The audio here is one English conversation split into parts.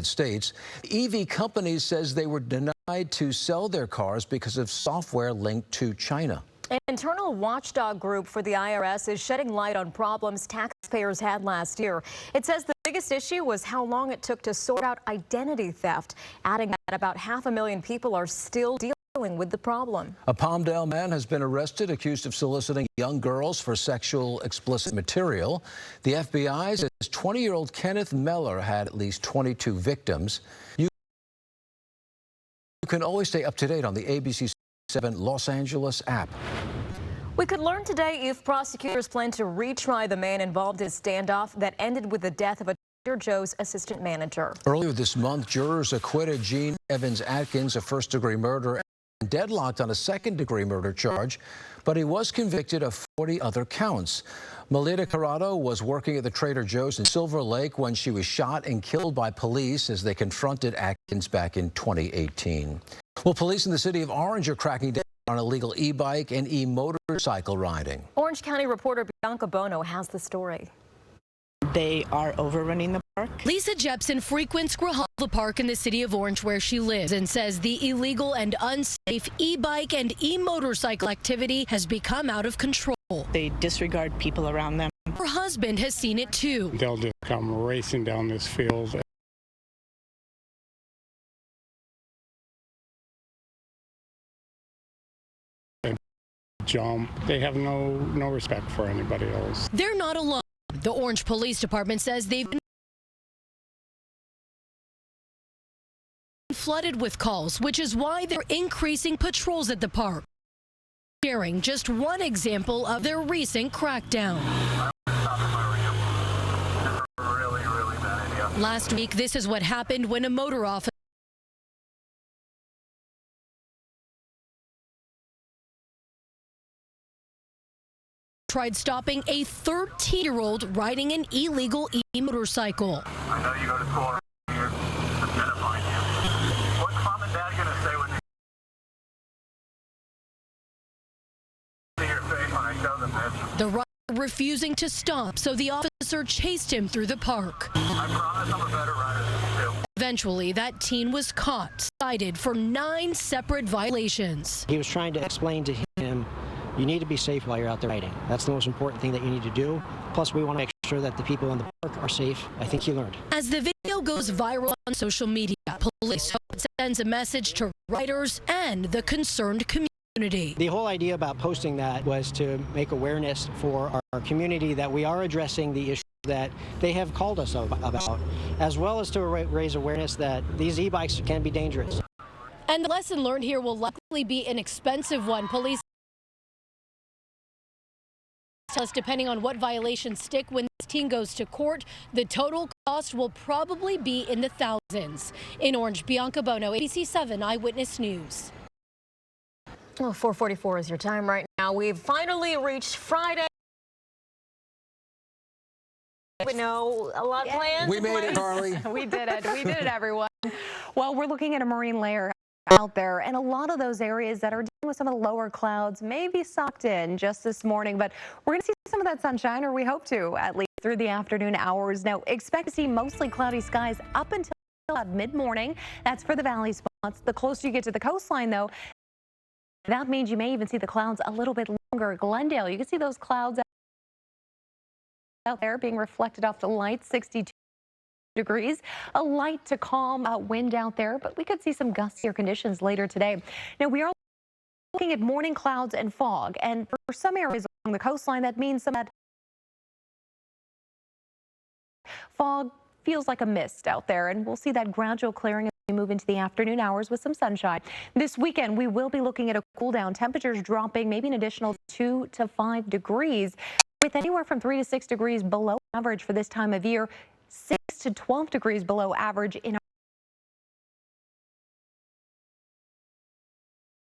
States. EV companies says they were denied to sell their cars because of software linked to China. An internal watchdog group for the IRS is shedding light on problems taxpayers had last year. It says the biggest issue was how long it took to sort out identity theft, adding that about 500,000 people are still dealing with the problem. A Palmdale man has been arrested accused of soliciting young girls for sexual explicit material. The FBI says 20-year-old Kenneth Meller had at least 22 victims. You can always stay up to date on the ABC 7 Los Angeles app. We could learn today if prosecutors plan to retry the man involved in a standoff that ended with the death of a Trader Joe's assistant manager. Earlier this month, jurors acquitted Gene Evans Atkins of first-degree murder and deadlocked on a second-degree murder charge, but he was convicted of 40 other counts. Melita Corrado was working at the Trader Joe's in Silver Lake when she was shot and killed by police as they confronted Atkins back in 2018. Well, police in the city of Orange are cracking down on illegal e-bike and e-motorcycle riding. Orange County reporter Bianca Bono has the story. They are overrunning the park. Lisa Jepson frequents Grijalva Park in the city of Orange where she lives and says the illegal and unsafe e-bike and e-motorcycle activity has become out of control. They disregard people around them. Her husband has seen it too. They'll just come racing down this field. Jump. They have no respect for anybody else. They're not alone. The Orange Police Department says they've been flooded with calls, which is why they're increasing patrols at the park. Sharing just one example of their recent crackdown. Really bad idea. Last week, this is what happened when a motor officer tried stopping a 13-year-old riding an illegal e-motorcycle. I know you go to school around here. I'm gonna find you. What's mom and dad gonna say when they see your face when I show them this? The rider refusing to stop, so the officer chased him through the park. I promise I'm a better rider than you. Eventually, that teen was caught, cited for 9 separate violations. He was trying to explain to him, you need to be safe while you're out there riding. That's the most important thing that you need to do. Plus, we want to make sure that the people in the park are safe. I think he learned. As the video goes viral on social media, police hope it sends a message to riders and the concerned community. The whole idea about posting that was to make awareness for our community that we are addressing the issue that they have called us about, as well as to raise awareness that these e-bikes can be dangerous. And the lesson learned here will likely be an expensive one. Police tell us depending on what violations stick when this teen goes to court, the total cost will probably be in the thousands. In Orange, Bianca Bono, ABC 7 Eyewitness News. Well, 4:44 is your time right now. We've finally reached Friday. We know a lot planned. We made it, Harley. We did it. We did it, everyone. Well, we're looking at a marine layer out there, and a lot of those areas that are dealing with some of the lower clouds may be socked in just this morning, but we're going to see some of that sunshine, or we hope to, at least through the afternoon hours. Now, expect to see mostly cloudy skies up until about mid-morning. That's for the valley spots. The closer you get to the coastline, though, that means you may even see the clouds a little bit longer. Glendale, you can see those clouds out there being reflected off the light, 62 degrees, a light to calm wind out there, but we could see some gustier conditions later today. Now, we are looking at morning clouds and fog, and for some areas along the coastline, that means some of that fog feels like a mist out there, and we'll see that gradual clearing as we move into the afternoon hours with some sunshine. This weekend, we will be looking at a cool down, temperatures dropping maybe an additional 2 to 5 degrees, with anywhere from 3 to 6 degrees below average for this time of year, 6 to 12 degrees below average in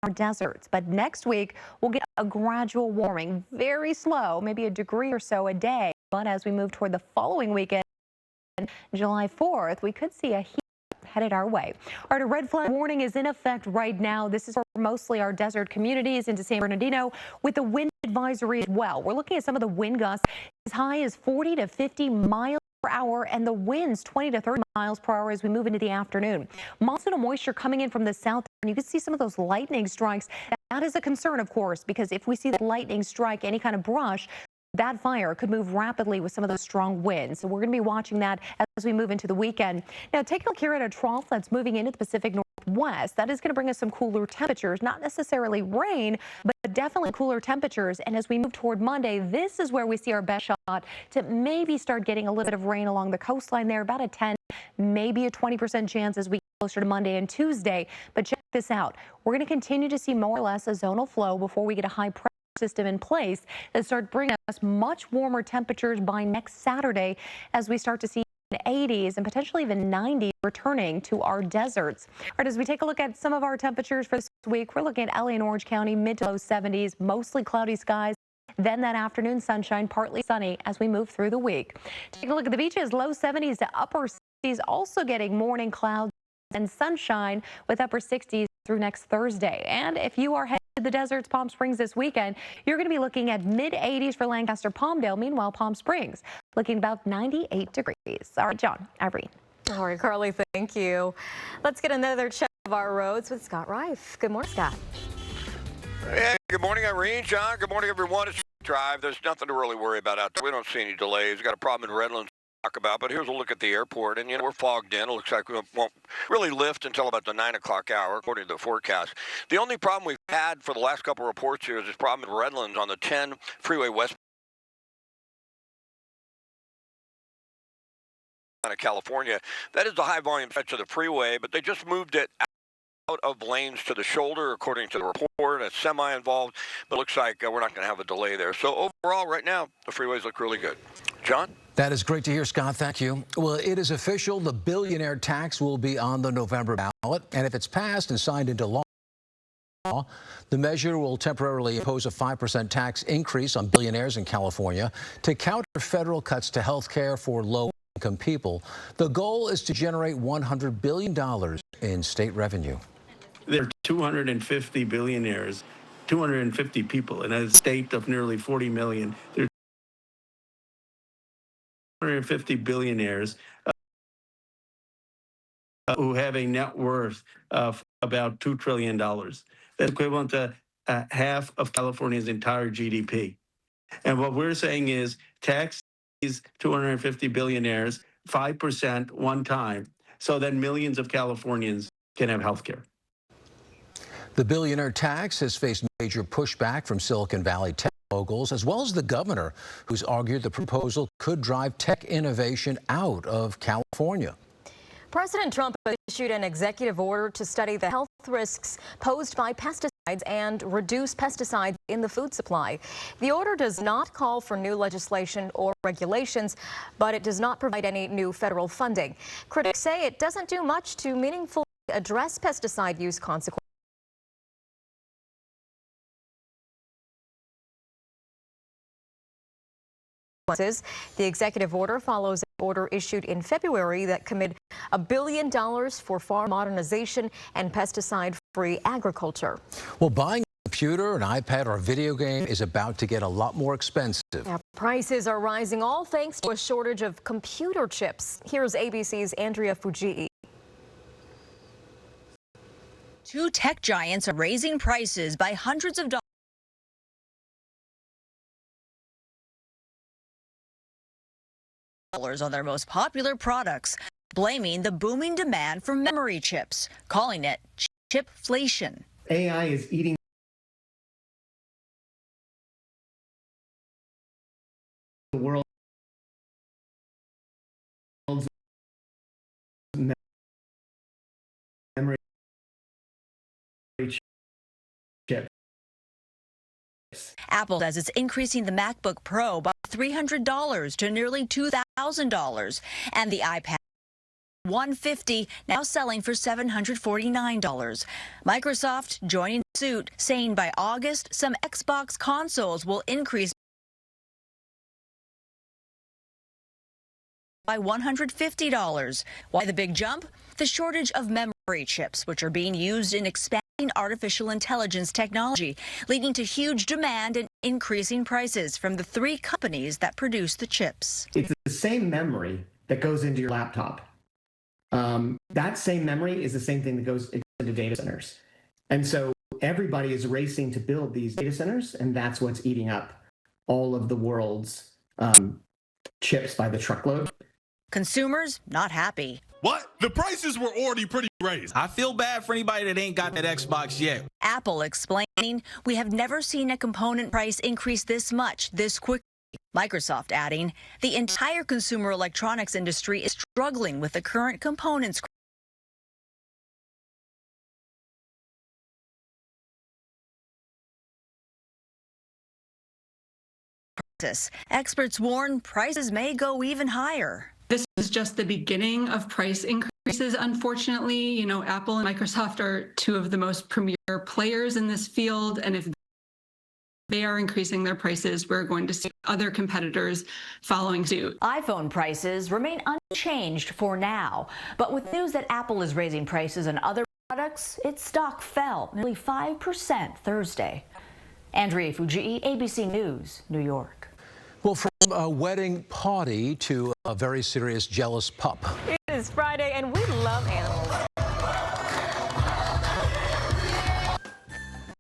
our deserts. But next week, we'll get a gradual warming, very slow, maybe a degree or so a day. But as we move toward the following weekend, July 4th, we could see a heat headed our way. All right, a red flag warning is in effect right now. This is for mostly our desert communities into San Bernardino, with the wind advisory as well. We're looking at some of the wind gusts as high as 40 to 50 miles hour, and the winds 20 to 30 miles per hour as we move into the afternoon. Monsoonal moisture coming in from the south, and you can see some of those lightning strikes. That is a concern, of course, because if we see the lightning strike any kind of brush, that fire could move rapidly with some of those strong winds. So we're going to be watching that as we move into the weekend. Now, take a look here at a trough that's moving into the Pacific Northwest. That is going to bring us some cooler temperatures, not necessarily rain, but definitely cooler temperatures. And as we move toward Monday, this is where we see our best shot to maybe start getting a little bit of rain along the coastline there, about a 10, maybe a 20% chance as we get closer to Monday and Tuesday. But check this out. We're going to continue to see more or less a zonal flow before we get a high pressure system in place that start bringing us much warmer temperatures by next Saturday as we start to see 80s and potentially even 90s returning to our deserts. All right, as we take a look at some of our temperatures for this week, we're looking at LA and Orange County, mid to low 70s, mostly cloudy skies. Then that afternoon sunshine, partly sunny as we move through the week. Take a look at the beaches, low 70s to upper 60s, also getting morning clouds and sunshine with upper 60s through next Thursday. And if you are headed to the deserts, Palm Springs this weekend, you're going to be looking at mid 80s for Lancaster, Palmdale. Meanwhile, Palm Springs looking about 98 degrees. All right, John, Irene. All right, Carly, thank you. Let's get another check of our roads with Scott Reif. Good morning, Scott. Hey, good morning, Irene. John, good morning, everyone. It's Drive. There's nothing to really worry about out there. We don't see any delays. We've got a problem in Redlands to talk about, but here's a look at the airport. And, we're fogged in. It looks like we won't really lift until about the 9 o'clock hour, according to the forecast. The only problem we've had for the last couple of reports here is this problem in Redlands on the 10 freeway west of California. That is the high volume stretch of the freeway, but they just moved it out of lanes to the shoulder, according to the report. It's semi-involved, but it looks like we're not going to have a delay there. So overall, right now, the freeways look really good. John? That is great to hear, Scott. Thank you. Well, it is official. The billionaire tax will be on the November ballot, and if it's passed and signed into law, the measure will temporarily impose a 5% tax increase on billionaires in California to counter federal cuts to health care for low-income people. The goal is to generate $100 billion in state revenue. There are 250 billionaires, 250 people in a state of nearly 40 million. There are 250 billionaires who have a net worth of about $2 trillion. That's equivalent to half of California's entire GDP. And what we're saying is tax these 250 billionaires 5% one time so that millions of Californians can have health care. The billionaire tax has faced major pushback from Silicon Valley tech moguls, as well as the governor, who's argued the proposal could drive tech innovation out of California. President Trump issued an executive order to study the health risks posed by pesticides and reduce pesticides in the food supply. The order does not call for new legislation or regulations, but it does not provide any new federal funding. Critics say it doesn't do much to meaningfully address pesticide use consequences. The executive order follows an order issued in February that committed $1 billion for farm modernization and pesticide-free agriculture. Well, buying a computer, an iPad, or a video game is about to get a lot more expensive. Now, prices are rising, all thanks to a shortage of computer chips. Here's ABC's Andrea Fujii. Two tech giants are raising prices by hundreds of dollars on their most popular products, blaming the booming demand for memory chips, calling it chipflation. AI is eating the world's memory chips. Apple says it's increasing the MacBook Pro by $300 to nearly $2,000, and the iPad $150 now selling for $749. Microsoft joining suit, saying by August some Xbox consoles will increase by $150. Why the big jump? The shortage of memory chips, which are being used in expanding artificial intelligence technology, leading to huge demand and increasing prices from the three companies that produce the chips. It's the same memory that goes into your laptop. That same memory is the same thing that goes into data centers. And so everybody is racing to build these data centers, and that's what's eating up all of the world's chips by the truckload. Consumers not happy. What? The prices were already pretty raised. I feel bad for anybody that ain't got that Xbox yet. Apple explaining, we have never seen a component price increase this much, this quickly. Microsoft adding, the entire consumer electronics industry is struggling with the current components. Experts warn prices may go even higher. This is just the beginning of price increases. Unfortunately, you know, Apple and Microsoft are two of the most premier players in this field. And if they are increasing their prices, we're going to see other competitors following suit. iPhone prices remain unchanged for now. But with news that Apple is raising prices on other products, its stock fell nearly 5% Thursday. Andrea Fujii, ABC News, New York. Well, from a wedding party to a very serious jealous pup. It is Friday, and we love animals.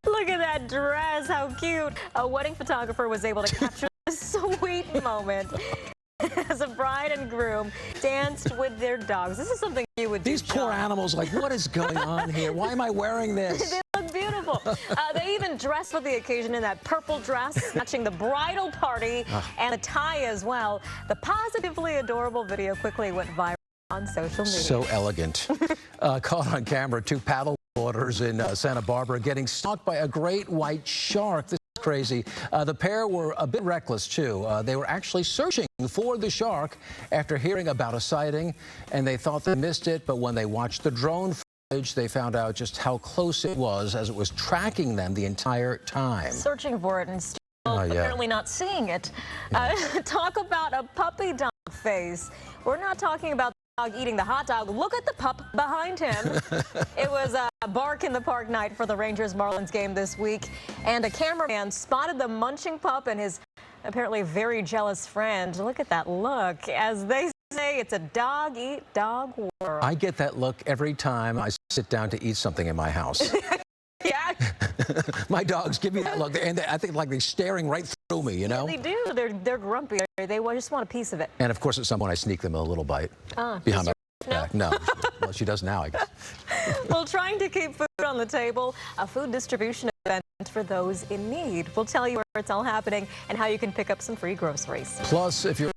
Look at that dress, how cute. A wedding photographer was able to capture this sweet moment as a bride and groom danced with their dogs. This is something you would do. These poor animals, like, what is going on here? Why am I wearing this? They look beautiful. They even dressed for the occasion in that purple dress, matching the bridal party and the tie as well. The positively adorable video quickly went viral on social media. So elegant. Caught on camera, two paddle boarders in Santa Barbara getting stalked by a great white shark. This is crazy. The pair were a bit reckless, too. They were actually searching for the shark after hearing about a sighting, and they thought they missed it, but when they watched the drone footage, they found out just how close it was as it was tracking them the entire time. Searching for it and still apparently not seeing it. Talk about a puppy dog face. We're not talking about the dog eating the hot dog. Look at the pup behind him. It was a bark in the park night for the Rangers-Marlins game this week, and a cameraman spotted the munching pup and his apparently very jealous friend. Look at that look. As they say, it's a dog-eat-dog world. I get that look every time I sit down to eat something in my house. Yeah. My dogs give me that look, and I think like they're staring right through me, you know? Yeah, they do. They're grumpy. They just want a piece of it. And of course, at some point, I sneak them a little bite behind my back. No. Well, she does now, I guess. Well, trying to keep food on the table, a food distribution event for those in need. We'll tell you where it's all happening and how you can pick up some free groceries. Plus, if you're